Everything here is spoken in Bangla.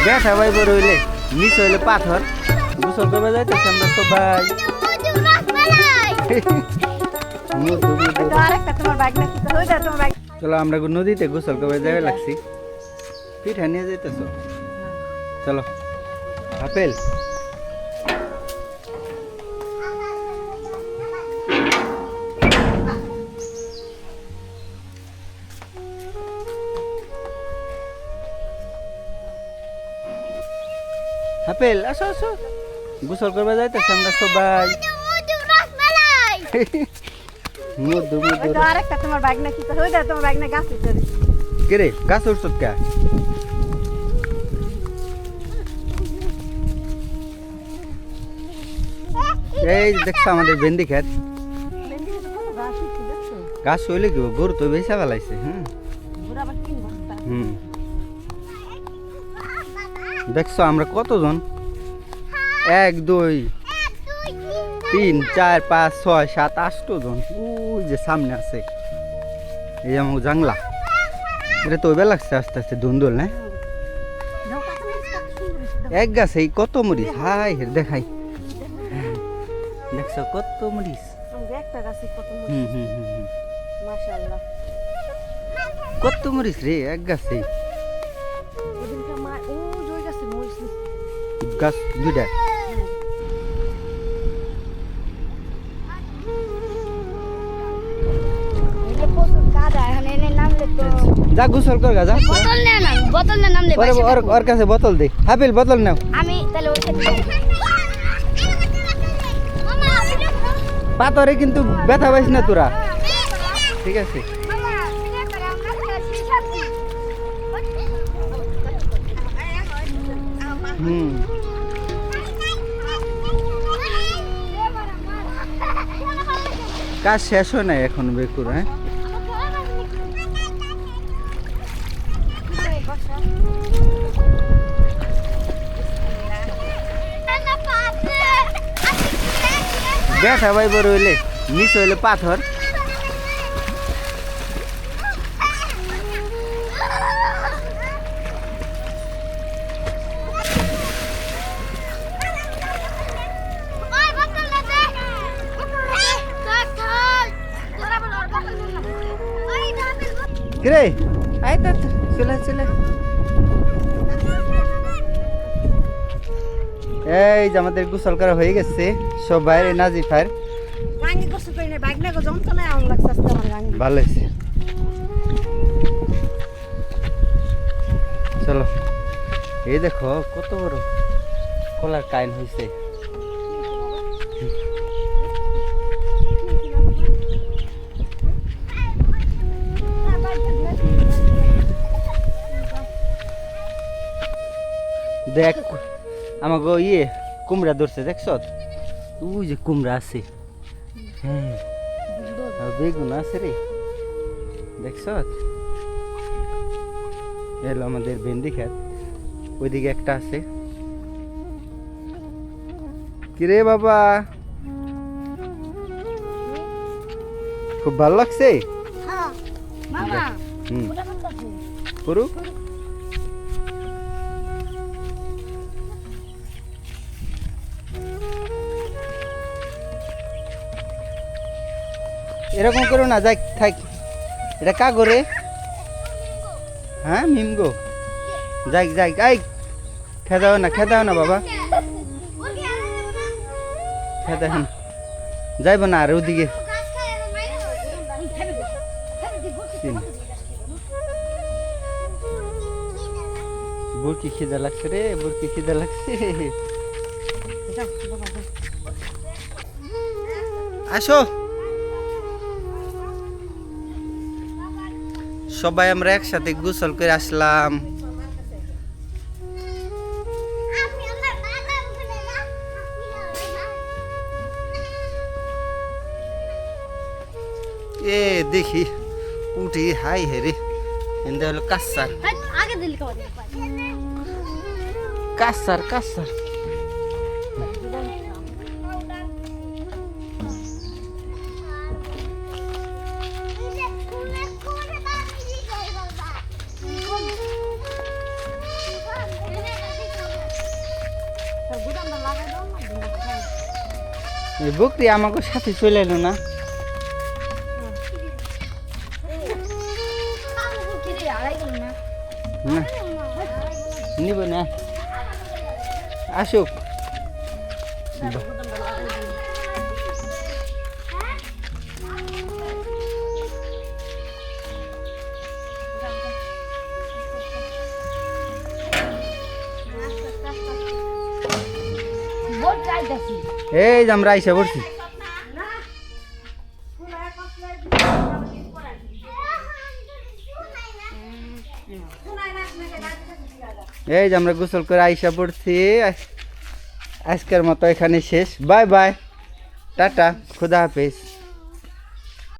ব্যথা ভাই বড় হইলে নিচ হইলে পাথর গোসল করবে যাইতেছি আমরা সবাই। চলো আমরা নদীতে গোসল করবে যাবে লাগছি। পিঠা নিয়ে যাইতেছ? চলো। আপেল আপেল আসো আসো, গোসল করবে যাইতেছি আমরা সবাই। কে গাছ উঠছত কে? এই দেখছো আমাদের ভেন্ডি খেত। গাছ হইলে কি গরু তো বেশা ফেলাইছে। দেখছো আমরা কতজন? 1 2 3 4 5 6 7 8 জন। ওই যে সামনে আছে এই আমার জাংলা, এটা তো ওইবার লাগছে আস্তে আস্তে ধুন্দুল না। এক গাছে কত মরিচ, হাই দেখাই। দেখছো কত মরিচ? কত মরিচ রে এক গাছে। গাছ দুইটা। যা গোসল কর গা, যা বোতল নামলে ওর কাছে বোতল দে। হাবিল বোতল নাও। আমি তাহলে পাথরে কিন্তু ব্যথা পাইস না তোরা, ঠিক আছে? কাজ শেষ হয় নাই এখন বেকুর। হ্যাঁ ব্যথা ভাই বড় হইলে নিচ হইলে পাথর। কিরে আয় তো চলে চলে। এই যে আমাদের গোসল করা হয়ে গেছে সবাই। নাজিফার ভালো হয়েছে। চলো এই দেখো কত বড় কলার কাইন হয়েছে। দেখ আমাকে কুমড়া ধরছে, দেখছ? ওই যে কুমড়া আছে। হ্যাঁ বেগুন আছে রে, দেখছ? এলো আমাদের ভেন্ডি খেত, ওইদিকে একটা আছে। কিরে বাবা খুব ভালো লাগছে? করুক এরকম করো না, যাই থাক। এটা কা করে? হ্যাঁ মিমগো যাই যাই। আই খেদাও না বাবা, খেদাও না, যাইব না। আর ওদিকে বুরকি খিদা লাগছে রে, বুরকি খিদা লাগছে। আসো সবাই আমরা একসাথে গোসল করে আসলাম। এ দেখি উঠি হাই হেরে এন্দা হলো কাসার কাসার কাসার। এই বকরি আমাকে সাথে চলে এলো না। না নিব না, আসুক। এই যে আমরা আইসা পড়ছি। এই যে আমরা গোসল করে আইসা পড়ছি। আজকের মতো এখানে শেষ। বাই বাই, টাটা, খুদা হাফেজ।